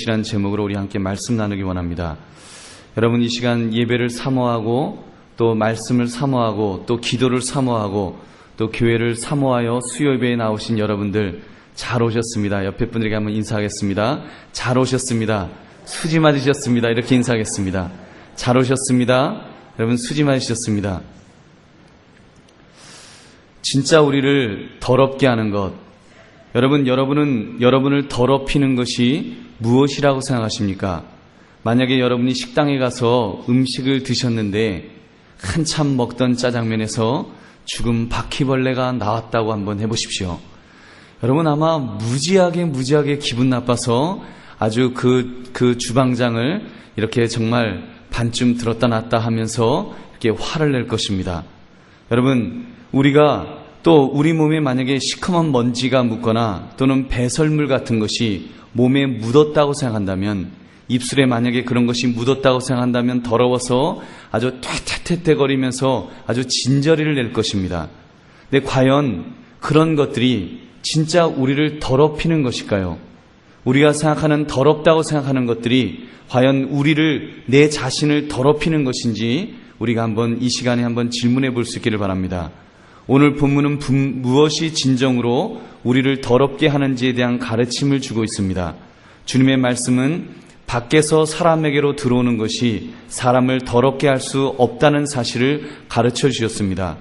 이라는 제목으로 우리 함께 말씀 나누기 원합니다. 여러분, 이 시간 예배를 사모하고 또 말씀을 사모하고 또 기도를 사모하고 또 교회를 사모하여 수요 예배에 나오신 여러분들 잘 오셨습니다. 옆에 분들에게 한번 인사하겠습니다. 잘 오셨습니다. 수지 맞으셨습니다. 이렇게 인사하겠습니다. 잘 오셨습니다. 여러분, 수지 맞으셨습니다. 진짜 우리를 더럽게 하는 것, 여러분은 여러분을 더럽히는 것이 무엇이라고 생각하십니까? 만약에 여러분이 식당에 가서 음식을 드셨는데 한참 먹던 짜장면에서 죽은 바퀴벌레가 나왔다고 한번 해보십시오. 여러분, 아마 무지하게 기분 나빠서 아주 그 주방장을 이렇게 정말 반쯤 들었다 놨다 하면서 이렇게 화를 낼 것입니다. 여러분, 우리가 또 우리 몸에 만약에 시커먼 먼지가 묻거나 또는 배설물 같은 것이 몸에 묻었다고 생각한다면, 입술에 만약에 그런 것이 묻었다고 생각한다면 더러워서 아주 퇴퇴퇴퇴거리면서 아주 진저리를 낼 것입니다. 근데 과연 그런 것들이 진짜 우리를 더럽히는 것일까요? 우리가 생각하는 더럽다고 생각하는 것들이 과연 우리를, 내 자신을 더럽히는 것인지 우리가 한번 이 시간에 한번 질문해 볼 수 있기를 바랍니다. 오늘 본문은 무엇이 진정으로 우리를 더럽게 하는지에 대한 가르침을 주고 있습니다. 주님의 말씀은 밖에서 사람에게로 들어오는 것이 사람을 더럽게 할 수 없다는 사실을 가르쳐 주셨습니다.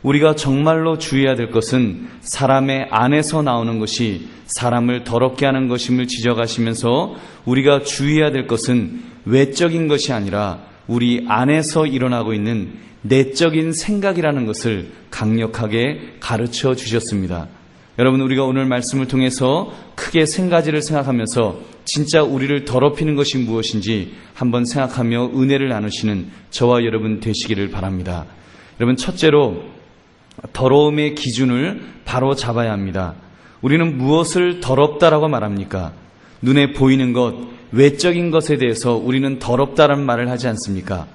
우리가 정말로 주의해야 될 것은 사람의 안에서 나오는 것이 사람을 더럽게 하는 것임을 지적하시면서, 우리가 주의해야 될 것은 외적인 것이 아니라 우리 안에서 일어나고 있는 내적인 생각이라는 것을 강력하게 가르쳐 주셨습니다. 여러분, 우리가 오늘 말씀을 통해서 크게 세 가지를 생각하면서 진짜 우리를 더럽히는 것이 무엇인지 한번 생각하며 은혜를 나누시는 저와 여러분 되시기를 바랍니다. 여러분, 첫째로 더러움의 기준을 바로 잡아야 합니다. 우리는 무엇을 더럽다라고 말합니까? 눈에 보이는 것, 외적인 것에 대해서 우리는 더럽다라는 말을 하지 않습니까?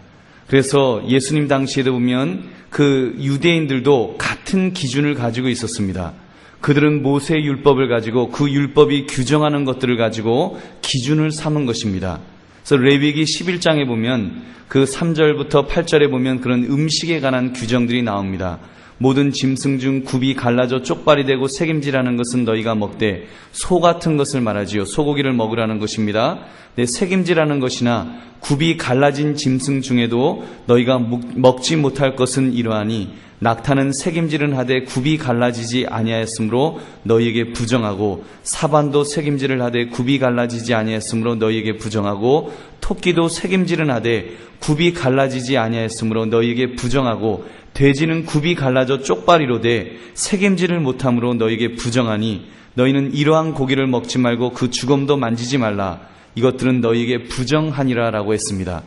그래서 예수님 당시에도 보면 그 유대인들도 같은 기준을 가지고 있었습니다. 그들은 모세의 율법을 가지고 그 율법이 규정하는 것들을 가지고 기준을 삼은 것입니다. 그래서 레위기 11장에 보면 그 3절부터 8절에 보면 그런 음식에 관한 규정들이 나옵니다. 모든 짐승 중 굽이 갈라져 쪽발이 되고 새김질하는 것은 너희가 먹되, 소 같은 것을 말하지요. 소고기를 먹으라는 것입니다. 네, 새김질하는 것이나 굽이 갈라진 짐승 중에도 너희가 먹지 못할 것은 이러하니, 낙타는 새김질은 하되 굽이 갈라지지 아니하였으므로 너희에게 부정하고, 사반도 새김질을 하되 굽이 갈라지지 아니하였으므로 너희에게 부정하고, 토끼도 새김질은 하되 굽이 갈라지지 아니하였으므로 너희에게 부정하고, 돼지는 굽이 갈라져 쪽발이로되 새김질을 못함으로 너희에게 부정하니, 너희는 이러한 고기를 먹지 말고 그 주검도 만지지 말라. 이것들은 너희에게 부정하니라 라고 했습니다.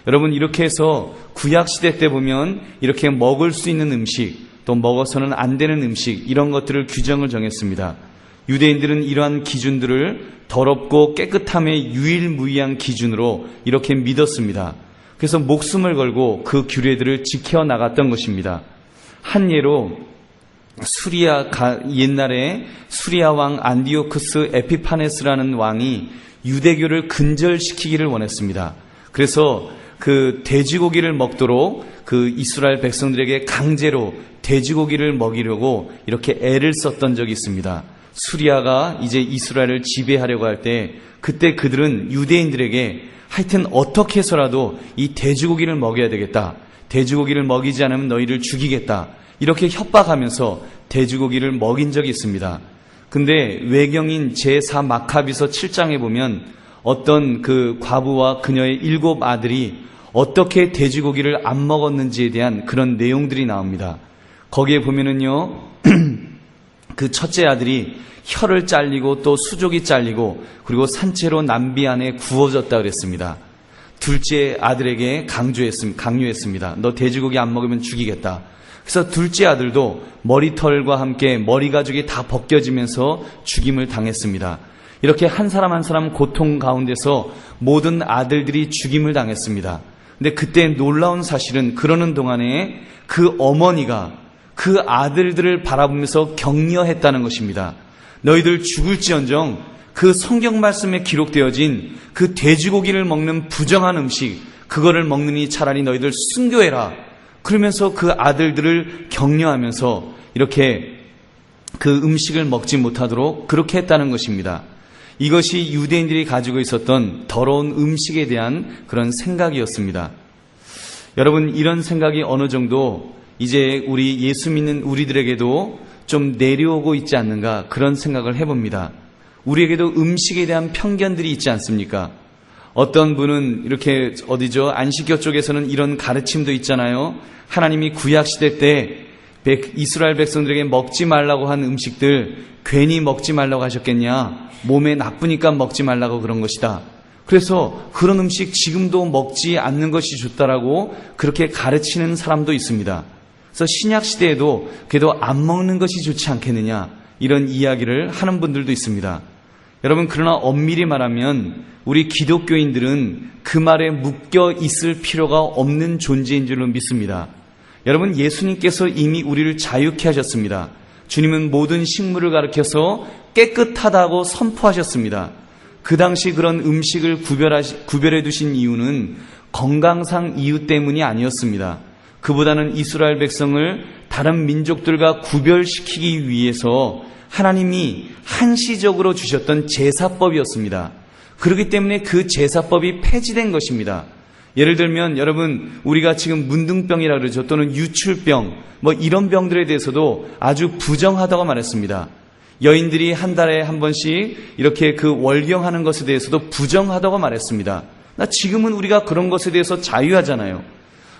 여러분, 이렇게 해서 구약시대 때 보면 이렇게 먹을 수 있는 음식, 또 먹어서는 안 되는 음식, 이런 것들을 규정을 정했습니다. 유대인들은 이러한 기준들을 더럽고 깨끗함의 유일무이한 기준으로 이렇게 믿었습니다. 그래서 목숨을 걸고 그 규례들을 지켜나갔던 것입니다. 한 예로 옛날에 수리아 왕 안디오쿠스 에피파네스라는 왕이 유대교를 근절시키기를 원했습니다. 그래서 그 돼지고기를 먹도록 그 이스라엘 백성들에게 강제로 돼지고기를 먹이려고 이렇게 애를 썼던 적이 있습니다. 수리아가 이제 이스라엘을 지배하려고 할 때, 그때 그들은 유대인들에게 하여튼 어떻게 해서라도 이 돼지고기를 먹여야 되겠다, 돼지고기를 먹이지 않으면 너희를 죽이겠다, 이렇게 협박하면서 돼지고기를 먹인 적이 있습니다. 근데 외경인 제4 마카비서 7장에 보면 어떤 그 과부와 그녀의 7 아들이 어떻게 돼지고기를 안 먹었는지에 대한 그런 내용들이 나옵니다. 거기에 보면은요, 그 첫째 아들이 혀를 잘리고 또 수족이 잘리고 그리고 산채로 남비 안에 구워졌다 그랬습니다. 둘째 아들에게 강요했습니다. 너 돼지고기 안 먹으면 죽이겠다. 그래서 둘째 아들도 머리털과 함께 머리 가죽이 다 벗겨지면서 죽임을 당했습니다. 이렇게 한 사람 한 사람 고통 가운데서 모든 아들들이 죽임을 당했습니다. 근데 그때 놀라운 사실은, 그러는 동안에 그 어머니가 그 아들들을 바라보면서 격려했다는 것입니다. 너희들 죽을지언정 그 성경 말씀에 기록되어진 그 돼지고기를 먹는 부정한 음식, 그거를 먹느니 차라리 너희들 순교해라. 그러면서 그 아들들을 격려하면서 이렇게 그 음식을 먹지 못하도록 그렇게 했다는 것입니다. 이것이 유대인들이 가지고 있었던 더러운 음식에 대한 그런 생각이었습니다. 여러분, 이런 생각이 어느 정도 이제 우리 예수 믿는 우리들에게도 좀 내려오고 있지 않는가, 그런 생각을 해봅니다. 우리에게도 음식에 대한 편견들이 있지 않습니까? 어떤 분은 이렇게 안식교 쪽에서는 이런 가르침도 있잖아요. 하나님이 구약시대 때 이스라엘 백성들에게 먹지 말라고 한 음식들 괜히 먹지 말라고 하셨겠냐? 몸에 나쁘니까 먹지 말라고 그런 것이다. 그래서 그런 음식 지금도 먹지 않는 것이 좋다라고 그렇게 가르치는 사람도 있습니다. 그래서 신약 시대에도 그래도 안 먹는 것이 좋지 않겠느냐, 이런 이야기를 하는 분들도 있습니다. 여러분, 그러나 엄밀히 말하면 우리 기독교인들은 그 말에 묶여 있을 필요가 없는 존재인 줄로 믿습니다. 여러분, 예수님께서 이미 우리를 자유케 하셨습니다. 주님은 모든 식물을 가리켜서 깨끗하다고 선포하셨습니다. 그 당시 그런 음식을 구별해 두신 이유는 건강상 이유 때문이 아니었습니다. 그보다는 이스라엘 백성을 다른 민족들과 구별시키기 위해서 하나님이 한시적으로 주셨던 제사법이었습니다. 그렇기 때문에 그 제사법이 폐지된 것입니다. 예를 들면 여러분, 우리가 지금 문둥병이라 그러죠. 또는 유출병, 이런 병들에 대해서도 아주 부정하다고 말했습니다. 여인들이 한 달에 한 번씩 이렇게 그 월경하는 것에 대해서도 부정하다고 말했습니다. 지금은 우리가 그런 것에 대해서 자유하잖아요.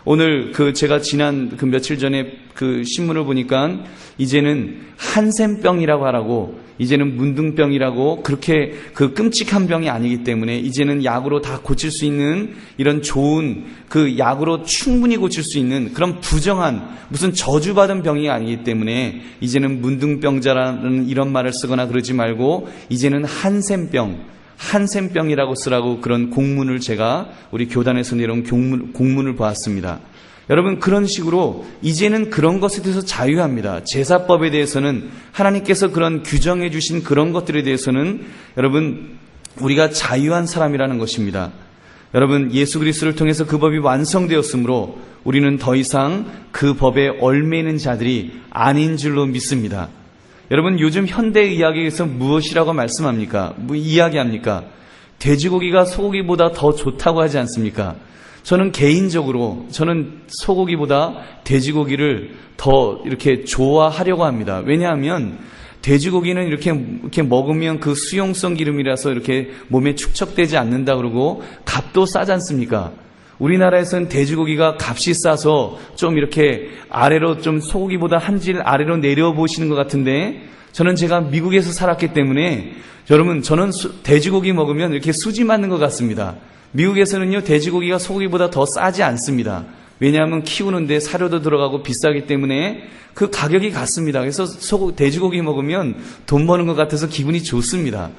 오늘 제가 지난 며칠 전에 신문을 보니까 이제는 한센병이라고 하라고, 이제는 문둥병이라고, 그렇게 끔찍한 병이 아니기 때문에 이제는 약으로 다 고칠 수 있는 이런 좋은 약으로 충분히 고칠 수 있는 그런 부정한 무슨 저주받은 병이 아니기 때문에 이제는 문둥병자라는 이런 말을 쓰거나 그러지 말고 이제는 한센병이라고 쓰라고 그런 공문을 제가 우리 교단에서 내려온 공문을 보았습니다. 여러분, 그런 식으로 이제는 그런 것에 대해서 자유합니다. 제사법에 대해서는 하나님께서 그런 규정해 주신 그런 것들에 대해서는 여러분, 우리가 자유한 사람이라는 것입니다. 여러분, 예수 그리스도를 통해서 그 법이 완성되었으므로 우리는 더 이상 그 법에 얽매이는 자들이 아닌 줄로 믿습니다. 여러분, 요즘 현대의학에서 무엇이라고 말씀합니까? 이야기합니까? 돼지고기가 소고기보다 더 좋다고 하지 않습니까? 저는 개인적으로 소고기보다 돼지고기를 더 이렇게 좋아하려고 합니다. 왜냐하면 돼지고기는 이렇게 먹으면 그 수용성 기름이라서 이렇게 몸에 축적되지 않는다 그러고 값도 싸지 않습니까? 우리나라에서는 돼지고기가 값이 싸서 좀 이렇게 아래로 좀 소고기보다 한 질 아래로 내려보시는 것 같은데, 저는 제가 미국에서 살았기 때문에 여러분, 저는 돼지고기 먹으면 이렇게 수지 맞는 것 같습니다. 미국에서는요, 돼지고기가 소고기보다 더 싸지 않습니다. 왜냐하면 키우는데 사료도 들어가고 비싸기 때문에 그 가격이 같습니다. 그래서 돼지고기 먹으면 돈 버는 것 같아서 기분이 좋습니다.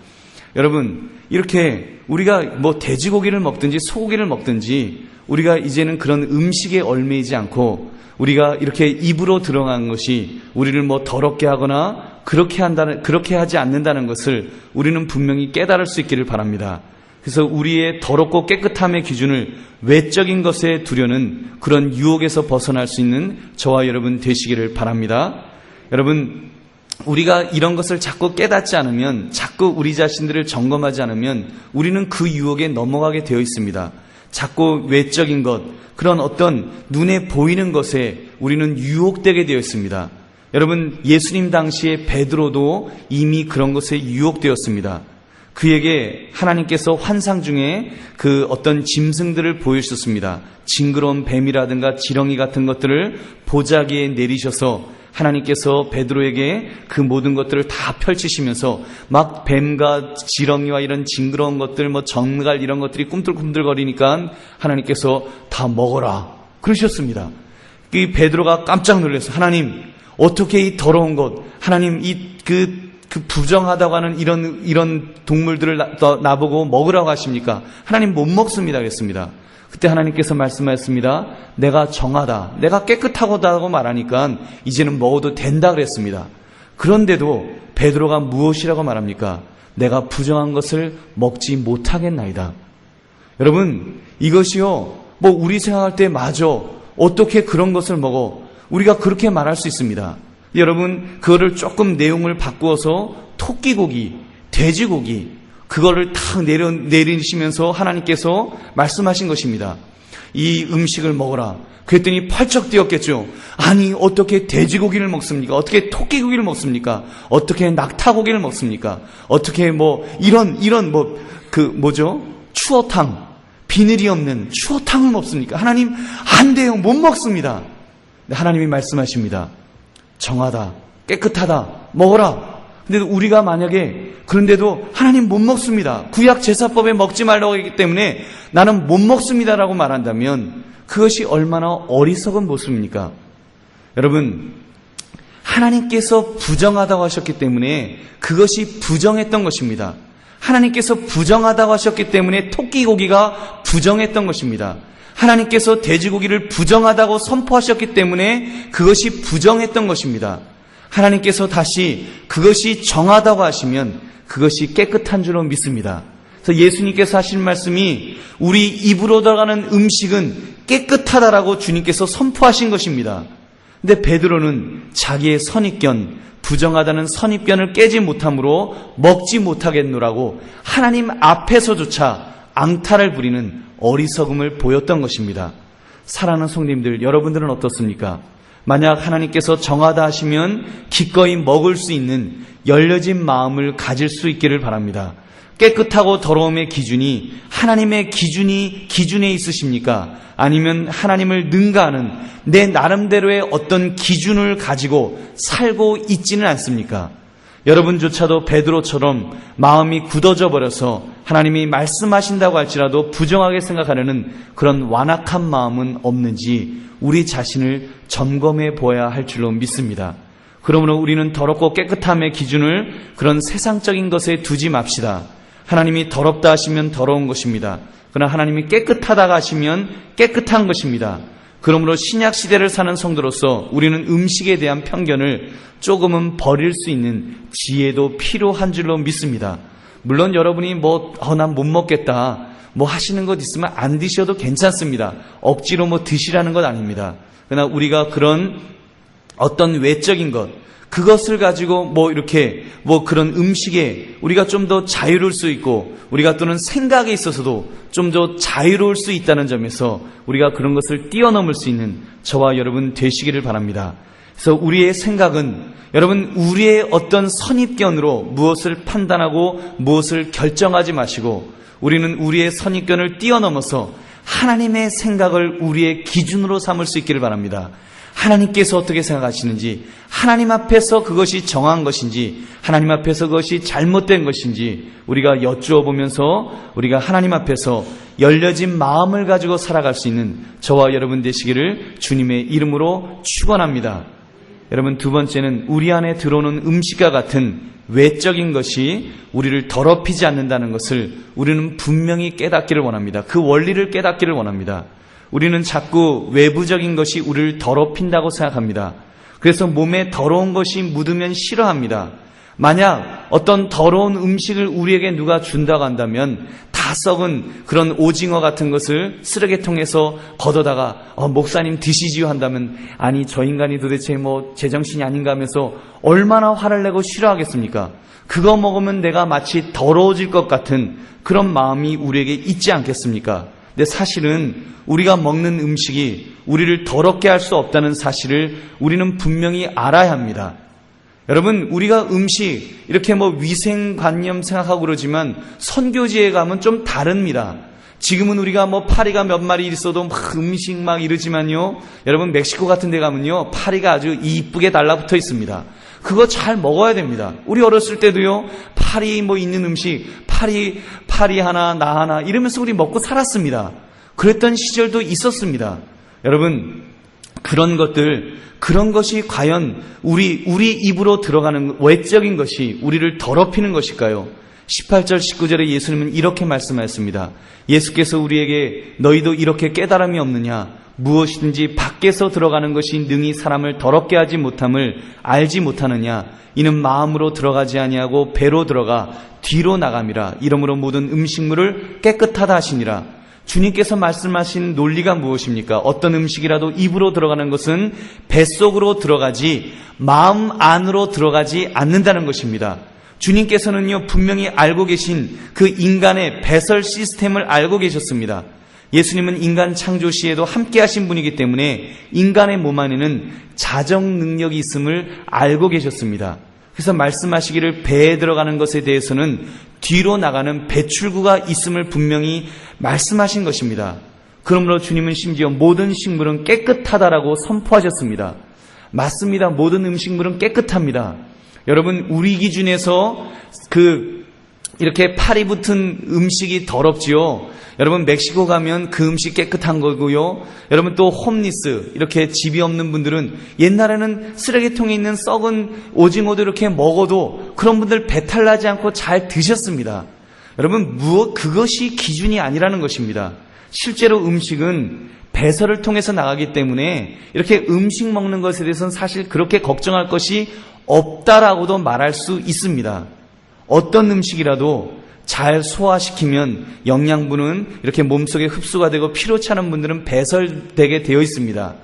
여러분, 이렇게 우리가 돼지고기를 먹든지 소고기를 먹든지 우리가 이제는 그런 음식에 얽매이지 않고 우리가 이렇게 입으로 들어간 것이 우리를 더럽게 하거나 그렇게 하지 않는다는 것을 우리는 분명히 깨달을 수 있기를 바랍니다. 그래서 우리의 더럽고 깨끗함의 기준을 외적인 것에 두려는 그런 유혹에서 벗어날 수 있는 저와 여러분 되시기를 바랍니다. 여러분, 우리가 이런 것을 자꾸 깨닫지 않으면, 자꾸 우리 자신들을 점검하지 않으면 우리는 그 유혹에 넘어가게 되어 있습니다. 자꾸 외적인 것, 그런 어떤 눈에 보이는 것에 우리는 유혹되게 되어 있습니다. 여러분, 예수님 당시에 베드로도 이미 그런 것에 유혹되었습니다. 그에게 하나님께서 환상 중에 그 어떤 짐승들을 보여주셨습니다. 징그러운 뱀이라든가 지렁이 같은 것들을 보자기에 내리셔서 하나님께서 베드로에게 그 모든 것들을 다 펼치시면서 막 뱀과 지렁이와 이런 징그러운 것들, 정갈 이런 것들이 꿈틀꿈틀거리니까 하나님께서 다 먹어라 그러셨습니다. 이 베드로가 깜짝 놀라서, 하나님, 어떻게 이 더러운 것, 하나님, 그 부정하다고 하는 이런 동물들을 나보고 먹으라고 하십니까? 하나님, 못 먹습니다 그랬습니다. 그때 하나님께서 말씀하셨습니다. 내가 정하다, 내가 깨끗하다고 말하니까 이제는 먹어도 된다 그랬습니다. 그런데도 베드로가 무엇이라고 말합니까? 내가 부정한 것을 먹지 못하겠나이다. 여러분, 이것이요, 우리 생각할 때 맞아. 어떻게 그런 것을 먹어? 우리가 그렇게 말할 수 있습니다. 여러분, 그거를 조금 내용을 바꾸어서 토끼고기, 돼지고기, 그거를 탁 내리시면서 하나님께서 말씀하신 것입니다. 이 음식을 먹어라. 그랬더니 펄쩍 뛰었겠죠. 아니, 어떻게 돼지고기를 먹습니까? 어떻게 토끼고기를 먹습니까? 어떻게 낙타고기를 먹습니까? 어떻게 추어탕, 비늘이 없는 추어탕을 먹습니까? 하나님, 안 돼요. 못 먹습니다. 하나님이 말씀하십니다. 정하다, 깨끗하다, 먹어라. 근데 우리가 만약에 그런데도 하나님 못 먹습니다. 구약 제사법에 먹지 말라고 했기 때문에 나는 못 먹습니다라고 말한다면 그것이 얼마나 어리석은 모습입니까? 여러분, 하나님께서 부정하다고 하셨기 때문에 그것이 부정했던 것입니다. 하나님께서 부정하다고 하셨기 때문에 토끼고기가 부정했던 것입니다. 하나님께서 돼지고기를 부정하다고 선포하셨기 때문에 그것이 부정했던 것입니다. 하나님께서 다시 그것이 정하다고 하시면 그것이 깨끗한 줄로 믿습니다. 그래서 예수님께서 하신 말씀이 우리 입으로 들어가는 음식은 깨끗하다라고 주님께서 선포하신 것입니다. 근데 베드로는 자기의 선입견, 부정하다는 선입견을 깨지 못함으로 먹지 못하겠노라고 하나님 앞에서조차 앙탈을 부리는 어리석음을 보였던 것입니다. 사랑하는 성도님들, 여러분들은 어떻습니까? 만약 하나님께서 정하다 하시면 기꺼이 먹을 수 있는 열려진 마음을 가질 수 있기를 바랍니다. 깨끗하고 더러움의 기준이 하나님의 기준에 있으십니까? 아니면 하나님을 능가하는 내 나름대로의 어떤 기준을 가지고 살고 있지는 않습니까? 여러분조차도 베드로처럼 마음이 굳어져 버려서 하나님이 말씀하신다고 할지라도 부정하게 생각하려는 그런 완악한 마음은 없는지 우리 자신을 점검해 보아야 할 줄로 믿습니다. 그러므로 우리는 더럽고 깨끗함의 기준을 그런 세상적인 것에 두지 맙시다. 하나님이 더럽다 하시면 더러운 것입니다. 그러나 하나님이 깨끗하다고 하시면 깨끗한 것입니다. 그러므로 신약 시대를 사는 성도로서 우리는 음식에 대한 편견을 조금은 버릴 수 있는 지혜도 필요한 줄로 믿습니다. 물론 여러분이 난 못 먹겠다 하시는 것 있으면 안 드셔도 괜찮습니다. 억지로 드시라는 것 아닙니다. 그러나 우리가 그런 어떤 외적인 것, 그것을 가지고 그런 음식에 우리가 좀 더 자유로울 수 있고 우리가 또는 생각에 있어서도 좀 더 자유로울 수 있다는 점에서 우리가 그런 것을 뛰어넘을 수 있는 저와 여러분 되시기를 바랍니다. 그래서 우리의 생각은 여러분 우리의 어떤 선입견으로 무엇을 판단하고 무엇을 결정하지 마시고 우리는 우리의 선입견을 뛰어넘어서 하나님의 생각을 우리의 기준으로 삼을 수 있기를 바랍니다. 하나님께서 어떻게 생각하시는지, 하나님 앞에서 그것이 정한 것인지, 하나님 앞에서 그것이 잘못된 것인지 우리가 여쭈어 보면서 우리가 하나님 앞에서 열려진 마음을 가지고 살아갈 수 있는 저와 여러분 되시기를 주님의 이름으로 축원합니다. 여러분, 두 번째는 우리 안에 들어오는 음식과 같은 외적인 것이 우리를 더럽히지 않는다는 것을 우리는 분명히 깨닫기를 원합니다. 그 원리를 깨닫기를 원합니다. 우리는 자꾸 외부적인 것이 우리를 더럽힌다고 생각합니다. 그래서 몸에 더러운 것이 묻으면 싫어합니다. 만약 어떤 더러운 음식을 우리에게 누가 준다고 한다면 다 썩은 그런 오징어 같은 것을 쓰레기통에서 걷어다가 목사님 드시지요 한다면 아니 저 인간이 도대체 제정신이 아닌가 하면서 얼마나 화를 내고 싫어하겠습니까? 그거 먹으면 내가 마치 더러워질 것 같은 그런 마음이 우리에게 있지 않겠습니까? 근데 사실은 우리가 먹는 음식이 우리를 더럽게 할 수 없다는 사실을 우리는 분명히 알아야 합니다. 여러분, 우리가 음식 이렇게 위생관념 생각하고 그러지만 선교지에 가면 좀 다릅니다. 지금은 우리가 파리가 몇 마리 있어도 음식 이러지만요, 여러분 멕시코 같은 데 가면요 파리가 아주 이쁘게 달라붙어 있습니다. 그거 잘 먹어야 됩니다. 우리 어렸을 때도요 파리 있는 음식 파리 하나 나 하나 이러면서 우리 먹고 살았습니다. 그랬던 시절도 있었습니다. 여러분, 그런 것이 과연 우리 입으로 들어가는 외적인 것이 우리를 더럽히는 것일까요? 18절 19절에 예수님은 이렇게 말씀하셨습니다. 예수께서 우리에게 너희도 이렇게 깨달음이 없느냐? 무엇이든지 밖에서 들어가는 것이 능히 사람을 더럽게 하지 못함을 알지 못하느냐. 이는 마음으로 들어가지 아니하고 배로 들어가 뒤로 나감이라. 이러므로 모든 음식물을 깨끗하다 하시니라. 주님께서 말씀하신 논리가 무엇입니까? 어떤 음식이라도 입으로 들어가는 것은 뱃속으로 들어가지 마음 안으로 들어가지 않는다는 것입니다. 주님께서는요, 분명히 알고 계신 그 인간의 배설 시스템을 알고 계셨습니다. 예수님은 인간 창조 시에도 함께 하신 분이기 때문에 인간의 몸 안에는 자정 능력이 있음을 알고 계셨습니다. 그래서 말씀하시기를 배에 들어가는 것에 대해서는 뒤로 나가는 배출구가 있음을 분명히 말씀하신 것입니다. 그러므로 주님은 심지어 모든 식물은 깨끗하다라고 선포하셨습니다. 맞습니다. 모든 음식물은 깨끗합니다. 여러분, 우리 기준에서 이렇게 팔이 붙은 음식이 더럽지요. 여러분, 멕시코 가면 그 음식 깨끗한 거고요. 여러분, 또 홈리스, 이렇게 집이 없는 분들은 옛날에는 쓰레기통에 있는 썩은 오징어도 이렇게 먹어도 그런 분들 배탈 나지 않고 잘 드셨습니다. 여러분, 그것이 기준이 아니라는 것입니다. 실제로 음식은 배설을 통해서 나가기 때문에 이렇게 음식 먹는 것에 대해서는 사실 그렇게 걱정할 것이 없다라고도 말할 수 있습니다. 어떤 음식이라도 잘 소화시키면 영양분은 이렇게 몸속에 흡수가 되고 피로 차는 분들은 배설되게 되어 있습니다.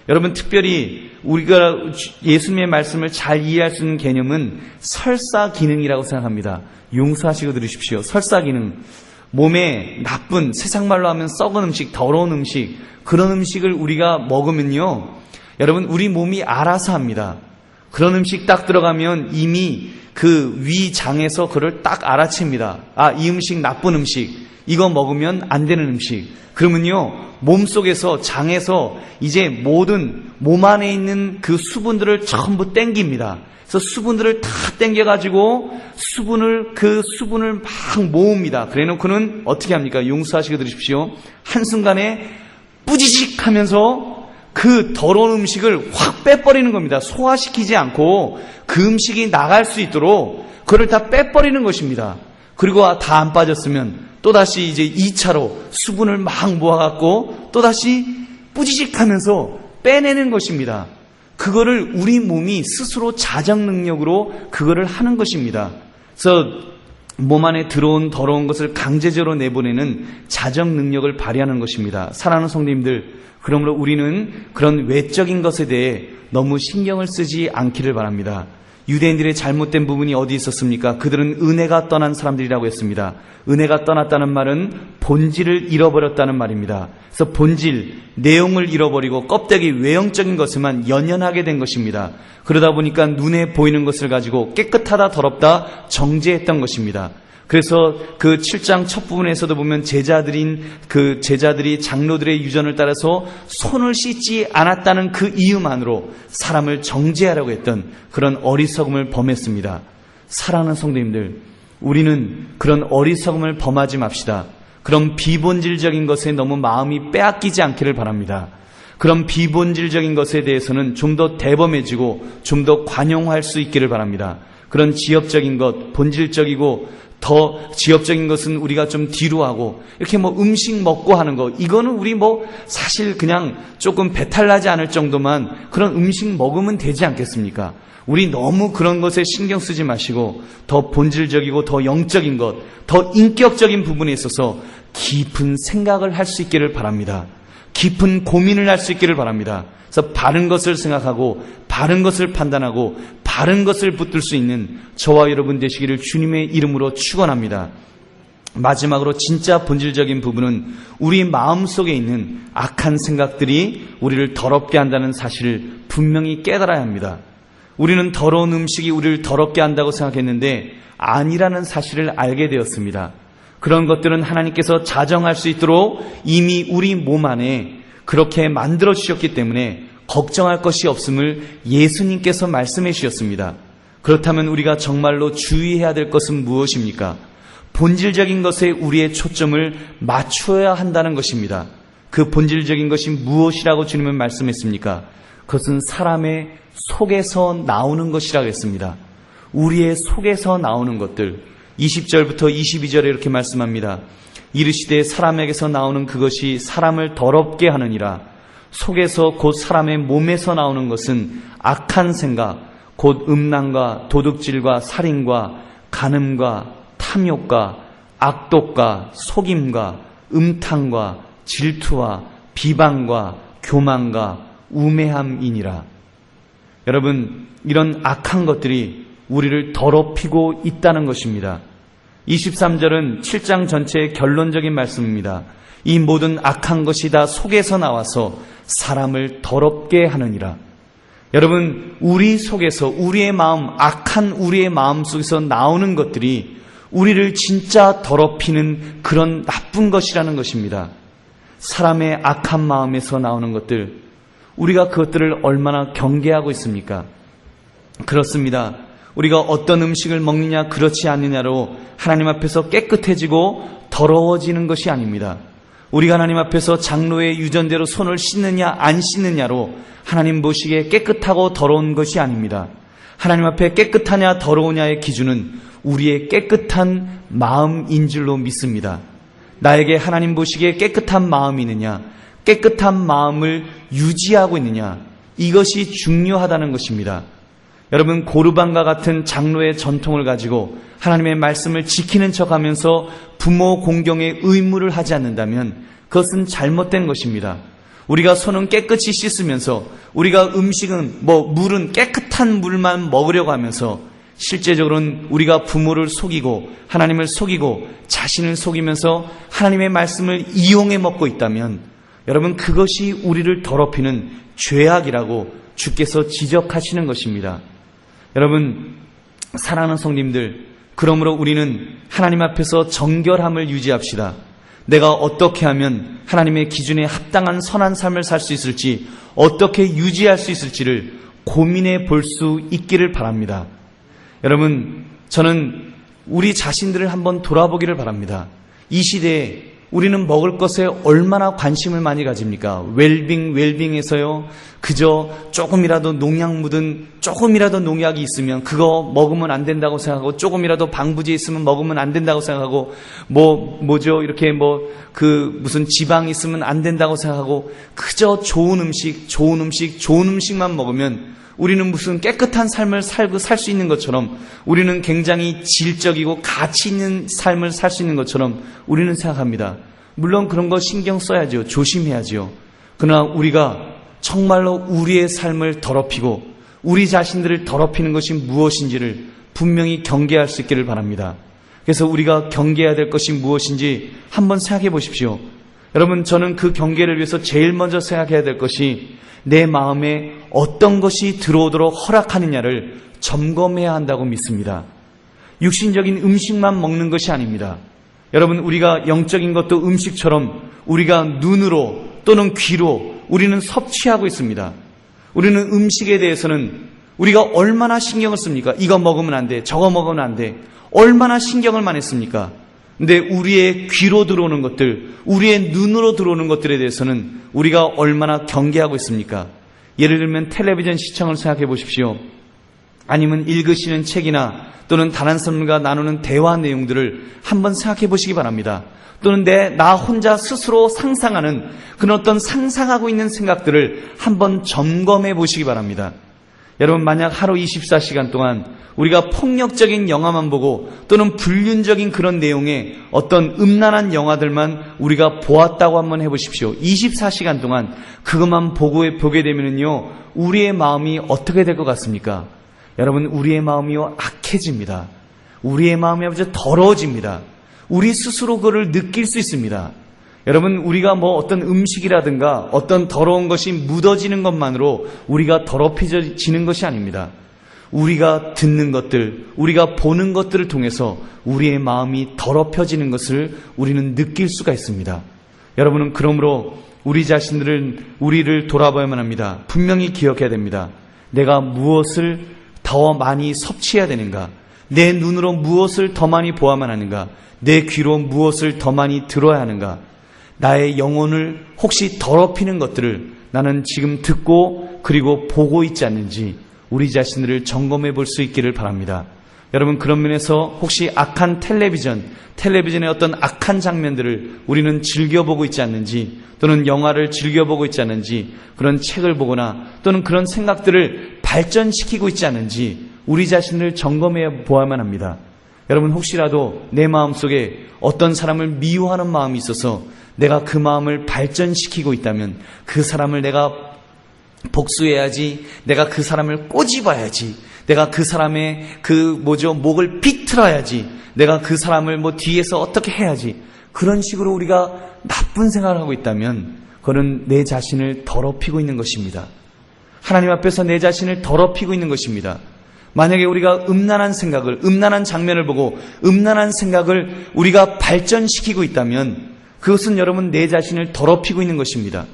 여러분, 특별히 우리가 예수님의 말씀을 잘 이해할 수 있는 개념은 설사 기능이라고 생각합니다. 용서하시고 들으십시오. 설사 기능. 몸에 나쁜, 세상말로 하면 썩은 음식, 더러운 음식, 그런 음식을 우리가 먹으면요, 여러분, 우리 몸이 알아서 합니다. 그런 음식 딱 들어가면 이미 그 위장에서 그걸 딱 알아챕니다. 아, 이 음식 나쁜 음식, 이거 먹으면 안 되는 음식. 그러면요, 몸속에서, 장에서 이제 모든 몸 안에 있는 그 수분들을 전부 땡깁니다. 그래서 수분들을 다 땡겨가지고 그 수분을 막 모읍니다. 그래 놓고는 어떻게 합니까? 용서하시고 들으십시오. 한순간에 뿌지직 하면서 그 더러운 음식을 확 빼버리는 겁니다. 소화시키지 않고 그 음식이 나갈 수 있도록 그걸 다 빼버리는 것입니다. 그리고 다 안 빠졌으면 또다시 이제 2차로 수분을 막 모아갖고 또다시 뿌지직 하면서 빼내는 것입니다. 그거를 우리 몸이 스스로 자정 능력으로 그거를 하는 것입니다. 그래서 몸 안에 들어온 더러운 것을 강제적으로 내보내는 자정 능력을 발휘하는 것입니다. 사랑하는 성도님들, 그러므로 우리는 그런 외적인 것에 대해 너무 신경을 쓰지 않기를 바랍니다. 유대인들의 잘못된 부분이 어디 있었습니까? 그들은 은혜가 떠난 사람들이라고 했습니다. 은혜가 떠났다는 말은 본질을 잃어버렸다는 말입니다. 그래서 본질, 내용을 잃어버리고 껍데기 외형적인 것에만 연연하게 된 것입니다. 그러다 보니까 눈에 보이는 것을 가지고 깨끗하다, 더럽다 정죄했던 것입니다. 그래서 그 7장 첫 부분에서도 보면 제자들이 장로들의 유전을 따라서 손을 씻지 않았다는 그 이유만으로 사람을 정죄하려고 했던 그런 어리석음을 범했습니다. 사랑하는 성도님들, 우리는 그런 어리석음을 범하지 맙시다. 그런 비본질적인 것에 너무 마음이 빼앗기지 않기를 바랍니다. 그런 비본질적인 것에 대해서는 좀 더 대범해지고 좀 더 관용할 수 있기를 바랍니다. 그런 지엽적인 것, 본질적이고 더 지엽적인 것은 우리가 좀 뒤로 하고, 이렇게 음식 먹고 하는 거, 이거는 우리 사실 그냥 조금 배탈 나지 않을 정도만 그런 음식 먹으면 되지 않겠습니까? 우리 너무 그런 것에 신경 쓰지 마시고 더 본질적이고 더 영적인 것, 더 인격적인 부분에 있어서 깊은 생각을 할 수 있기를 바랍니다. 깊은 고민을 할 수 있기를 바랍니다. 그래서 바른 것을 생각하고 바른 것을 판단하고 바른 것을 붙들 수 있는 저와 여러분 되시기를 주님의 이름으로 축원합니다. 마지막으로 진짜 본질적인 부분은 우리 마음속에 있는 악한 생각들이 우리를 더럽게 한다는 사실을 분명히 깨달아야 합니다. 우리는 더러운 음식이 우리를 더럽게 한다고 생각했는데 아니라는 사실을 알게 되었습니다. 그런 것들은 하나님께서 자정할 수 있도록 이미 우리 몸 안에 그렇게 만들어 주셨기 때문에 걱정할 것이 없음을 예수님께서 말씀해 주셨습니다. 그렇다면 우리가 정말로 주의해야 될 것은 무엇입니까? 본질적인 것에 우리의 초점을 맞추어야 한다는 것입니다. 그 본질적인 것이 무엇이라고 주님은 말씀했습니까? 그것은 사람의 속에서 나오는 것이라고 했습니다. 우리의 속에서 나오는 것들. 20절부터 22절에 이렇게 말씀합니다. 이르시되 사람에게서 나오는 그것이 사람을 더럽게 하느니라. 속에서 곧 사람의 몸에서 나오는 것은 악한 생각, 곧 음란과 도둑질과 살인과 간음과 탐욕과 악독과 속임과 음탕과 질투와 비방과 교만과 우매함이니라. 여러분, 이런 악한 것들이 우리를 더럽히고 있다는 것입니다. 23절은 7장 전체의 결론적인 말씀입니다. 이 모든 악한 것이 다 속에서 나와서 사람을 더럽게 하느니라. 여러분, 우리 속에서 우리의 마음, 악한 우리의 마음 속에서 나오는 것들이 우리를 진짜 더럽히는 그런 나쁜 것이라는 것입니다. 사람의 악한 마음에서 나오는 것들, 우리가 그것들을 얼마나 경계하고 있습니까? 그렇습니다. 우리가 어떤 음식을 먹느냐 그렇지 않느냐로 하나님 앞에서 깨끗해지고 더러워지는 것이 아닙니다. 우리가 하나님 앞에서 장로의 유전대로 손을 씻느냐 안 씻느냐로 하나님 보시기에 깨끗하고 더러운 것이 아닙니다. 하나님 앞에 깨끗하냐 더러우냐의 기준은 우리의 깨끗한 마음인 줄로 믿습니다. 나에게 하나님 보시기에 깨끗한 마음이 있느냐, 깨끗한 마음을 유지하고 있느냐, 이것이 중요하다는 것입니다. 여러분, 고르반과 같은 장로의 전통을 가지고 하나님의 말씀을 지키는 척하면서 부모 공경의 의무를 하지 않는다면 그것은 잘못된 것입니다. 우리가 손은 깨끗이 씻으면서 우리가 물은 깨끗한 물만 먹으려고 하면서 실제적으로는 우리가 부모를 속이고 하나님을 속이고 자신을 속이면서 하나님의 말씀을 이용해 먹고 있다면 여러분, 그것이 우리를 더럽히는 죄악이라고 주께서 지적하시는 것입니다. 여러분, 사랑하는 성님들, 그러므로 우리는 하나님 앞에서 정결함을 유지합시다. 내가 어떻게 하면 하나님의 기준에 합당한 선한 삶을 살 수 있을지, 어떻게 유지할 수 있을지를 고민해 볼 수 있기를 바랍니다. 여러분, 저는 우리 자신들을 한번 돌아보기를 바랍니다. 이 시대에 우리는 먹을 것에 얼마나 관심을 많이 가집니까? 웰빙에서요, 그저 조금이라도 농약 묻은, 조금이라도 농약이 있으면 그거 먹으면 안 된다고 생각하고, 조금이라도 방부제 있으면 먹으면 안 된다고 생각하고, 이렇게 무슨 지방이 있으면 안 된다고 생각하고, 그저 좋은 음식만 먹으면 우리는 무슨 깨끗한 삶을 살 수 있는 것처럼, 우리는 굉장히 질적이고 가치 있는 삶을 살 수 있는 것처럼 우리는 생각합니다. 물론 그런 거 신경 써야죠. 조심해야죠. 그러나 우리가 정말로 우리의 삶을 더럽히고 우리 자신들을 더럽히는 것이 무엇인지를 분명히 경계할 수 있기를 바랍니다. 그래서 우리가 경계해야 될 것이 무엇인지 한번 생각해 보십시오. 여러분, 저는 그 경계를 위해서 제일 먼저 생각해야 될 것이 내 마음에 어떤 것이 들어오도록 허락하느냐를 점검해야 한다고 믿습니다. 육신적인 음식만 먹는 것이 아닙니다. 여러분, 우리가 영적인 것도 음식처럼 우리가 눈으로 또는 귀로 우리는 섭취하고 있습니다. 우리는 음식에 대해서는 우리가 얼마나 신경을 씁니까? 이거 먹으면 안 돼, 저거 먹으면 안 돼. 얼마나 신경을 많이 씁니까? 근데 우리의 귀로 들어오는 것들, 우리의 눈으로 들어오는 것들에 대해서는 우리가 얼마나 경계하고 있습니까? 예를 들면 텔레비전 시청을 생각해 보십시오. 아니면 읽으시는 책이나 또는 다른 사람과 나누는 대화 내용들을 한번 생각해 보시기 바랍니다. 또는 나 혼자 스스로 상상하는 그런 어떤 상상하고 있는 생각들을 한번 점검해 보시기 바랍니다. 여러분, 만약 하루 24시간 동안 우리가 폭력적인 영화만 보고 또는 불륜적인 그런 내용의 어떤 음란한 영화들만 우리가 보았다고 한번 해보십시오. 24시간 동안 그것만 보게 되면요, 우리의 마음이 어떻게 될 것 같습니까? 여러분, 우리의 마음이요, 악해집니다. 우리의 마음이 아주 더러워집니다. 우리 스스로 그걸 느낄 수 있습니다. 여러분, 우리가 어떤 음식이라든가 어떤 더러운 것이 묻어지는 것만으로 우리가 더럽혀지는 것이 아닙니다. 우리가 듣는 것들, 우리가 보는 것들을 통해서 우리의 마음이 더럽혀지는 것을 우리는 느낄 수가 있습니다. 여러분은 그러므로 우리를 돌아봐야만 합니다. 분명히 기억해야 됩니다. 내가 무엇을 더 많이 섭취해야 되는가? 내 눈으로 무엇을 더 많이 보아야만 하는가? 내 귀로 무엇을 더 많이 들어야 하는가? 나의 영혼을 혹시 더럽히는 것들을 나는 지금 듣고 그리고 보고 있지 않는지 우리 자신들을 점검해 볼 수 있기를 바랍니다. 여러분, 그런 면에서 혹시 악한 텔레비전의 어떤 악한 장면들을 우리는 즐겨보고 있지 않는지, 또는 영화를 즐겨보고 있지 않는지, 그런 책을 보거나 또는 그런 생각들을 발전시키고 있지 않는지 우리 자신을 점검해 보아야만 합니다. 여러분, 혹시라도 내 마음속에 어떤 사람을 미워하는 마음이 있어서 내가 그 마음을 발전시키고 있다면 그 사람을 내가 복수해야지, 내가 그 사람을 꼬집어야지, 내가 그 사람의 목을 비틀어야지, 내가 그 사람을 뒤에서 어떻게 해야지, 그런 식으로 우리가 나쁜 생각을 하고 있다면 그거는 내 자신을 더럽히고 있는 것입니다. 하나님 앞에서 내 자신을 더럽히고 있는 것입니다. 만약에 우리가 음란한 장면을 보고 음란한 생각을 우리가 발전시키고 있다면 그것은 여러분 내 자신을 더럽히고 있는 것입니다.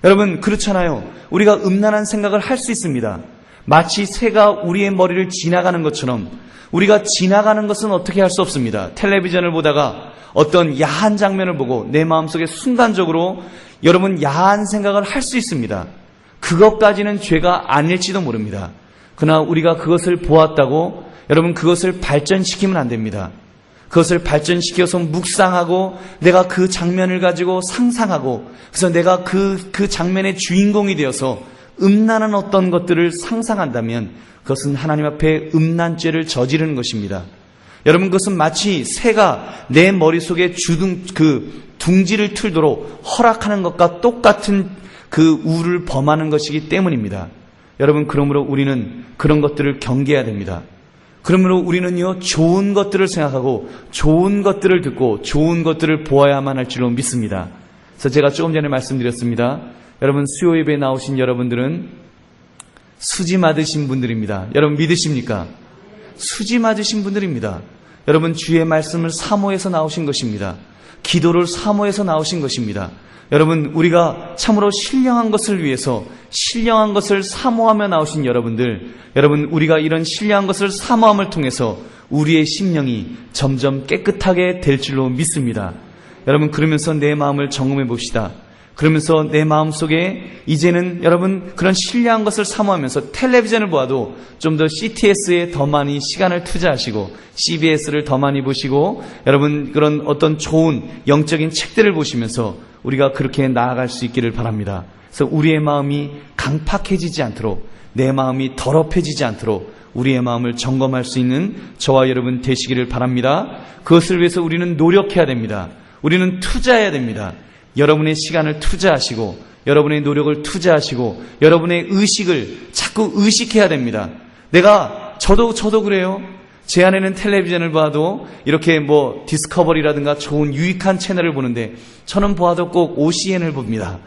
여러분, 그렇잖아요. 우리가 음란한 생각을 할 수 있습니다. 마치 새가 우리의 머리를 지나가는 것처럼 우리가 지나가는 것은 어떻게 할 수 없습니다. 텔레비전을 보다가 어떤 야한 장면을 보고 내 마음속에 순간적으로 여러분 야한 생각을 할 수 있습니다. 그것까지는 죄가 아닐지도 모릅니다. 그러나 우리가 그것을 보았다고 여러분 그것을 발전시키면 안 됩니다. 그것을 발전시켜서 묵상하고 내가 그 장면을 가지고 상상하고 그래서 내가 그 장면의 주인공이 되어서 음란한 어떤 것들을 상상한다면 그것은 하나님 앞에 음란죄를 저지르는 것입니다. 여러분, 그것은 마치 새가 내 머릿속에 둥지를 틀도록 허락하는 것과 똑같은 그 우를 범하는 것이기 때문입니다. 여러분, 그러므로 우리는 그런 것들을 경계해야 됩니다. 그러므로 우리는요, 좋은 것들을 생각하고 좋은 것들을 듣고 좋은 것들을 보아야만 할 줄로 믿습니다. 그래서 제가 조금 전에 말씀드렸습니다. 여러분, 수요 예배에 나오신 여러분들은 수지 맞으신 분들입니다. 여러분 믿으십니까? 수지 맞으신 분들입니다. 여러분, 주의 말씀을 사모해서 나오신 것입니다. 기도를 사모해서 나오신 것입니다. 여러분, 우리가 참으로 신령한 것을 위해서 신령한 것을 사모하며 나오신 여러분들, 여러분, 우리가 이런 신령한 것을 사모함을 통해서 우리의 심령이 점점 깨끗하게 될 줄로 믿습니다. 여러분, 그러면서 내 마음을 점검해 봅시다. 그러면서 내 마음속에 이제는 여러분 그런 신령한 것을 사모하면서 텔레비전을 보아도 좀 더 CTS에 더 많이 시간을 투자하시고 CBS를 더 많이 보시고 여러분 그런 어떤 좋은 영적인 책들을 보시면서 우리가 그렇게 나아갈 수 있기를 바랍니다. 그래서 우리의 마음이 강팍해지지 않도록, 내 마음이 더럽혀지지 않도록 우리의 마음을 점검할 수 있는 저와 여러분 되시기를 바랍니다. 그것을 위해서 우리는 노력해야 됩니다. 우리는 투자해야 됩니다. 여러분의 시간을 투자하시고 여러분의 노력을 투자하시고 여러분의 의식을 자꾸 의식해야 됩니다. 저도 그래요. 제 안에는 텔레비전을 봐도 이렇게 디스커버리라든가 좋은 유익한 채널을 보는데 저는 보아도 꼭 OCN을 봅니다.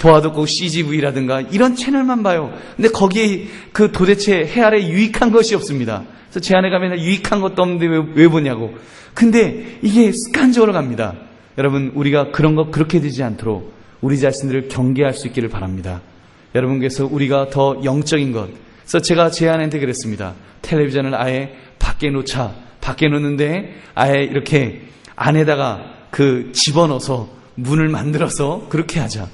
보아도 꼭 CGV라든가 이런 채널만 봐요. 근데 거기에 도대체 해 아래 유익한 것이 없습니다. 그래서 제 안에 가면 유익한 것도 없는데 왜 보냐고. 근데 이게 습관적으로 갑니다. 여러분, 우리가 그렇게 되지 않도록 우리 자신들을 경계할 수 있기를 바랍니다. 여러분께서 우리가 더 영적인 것. 그래서 제가 제 아내한테 그랬습니다. 텔레비전을 아예 밖에 놓는데 아예 이렇게 안에다가 집어넣어서 문을 만들어서 그렇게 하자.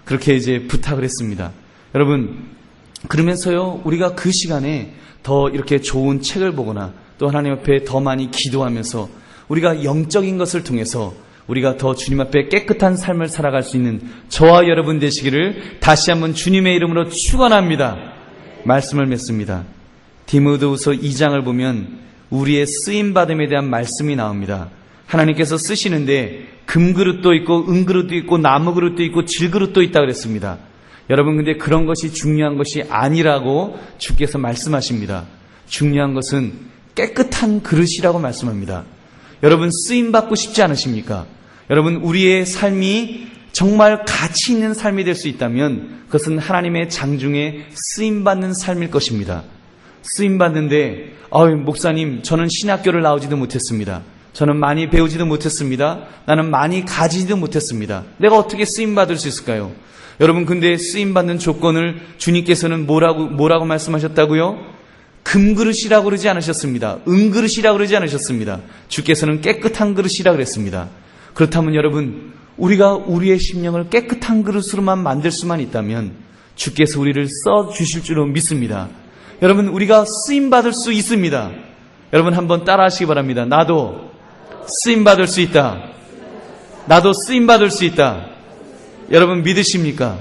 그렇게 이제 부탁을 했습니다. 여러분, 그러면서요, 우리가 그 시간에 더 이렇게 좋은 책을 보거나 또 하나님 앞에 더 많이 기도하면서 우리가 영적인 것을 통해서 우리가 더 주님 앞에 깨끗한 삶을 살아갈 수 있는 저와 여러분 되시기를 다시 한번 주님의 이름으로 축원합니다. 말씀을 맺습니다. 디모데후서 2장을 보면 우리의 쓰임받음에 대한 말씀이 나옵니다. 하나님께서 쓰시는데 금그릇도 있고 은그릇도 있고 나무그릇도 있고 질그릇도 있다고 그랬습니다. 여러분, 근데 그런 것이 중요한 것이 아니라고 주께서 말씀하십니다. 중요한 것은 깨끗한 그릇이라고 말씀합니다. 여러분, 쓰임받고 싶지 않으십니까? 여러분, 우리의 삶이 정말 가치 있는 삶이 될 수 있다면 그것은 하나님의 장중에 쓰임받는 삶일 것입니다. 쓰임받는데 목사님, 저는 신학교를 나오지도 못했습니다. 저는 많이 배우지도 못했습니다. 나는 많이 가지지도 못했습니다. 내가 어떻게 쓰임받을 수 있을까요? 여러분, 근데 쓰임받는 조건을 주님께서는 뭐라고 말씀하셨다고요? 금그릇이라고 그러지 않으셨습니다. 은그릇이라고 그러지 않으셨습니다. 주께서는 깨끗한 그릇이라고 그랬습니다. 그렇다면 여러분, 우리가 우리의 심령을 깨끗한 그릇으로만 만들 수만 있다면 주께서 우리를 써주실 줄로 믿습니다. 여러분, 우리가 쓰임받을 수 있습니다. 여러분 한번 따라 하시기 바랍니다. 나도 쓰임받을 수 있다. 나도 쓰임받을 수 있다. 여러분 믿으십니까?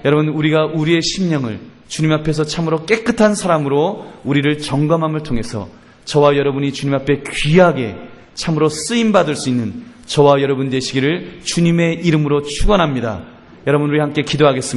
여러분 우리가 우리의 심령을 주님 앞에서 참으로 깨끗한 사람으로 우리를 점검함을 통해서 저와 여러분이 주님 앞에 귀하게 참으로 쓰임받을 수 있는 저와 여러분 되시기를 주님의 이름으로 축원합니다. 여러분 우리 함께 기도하겠습니다.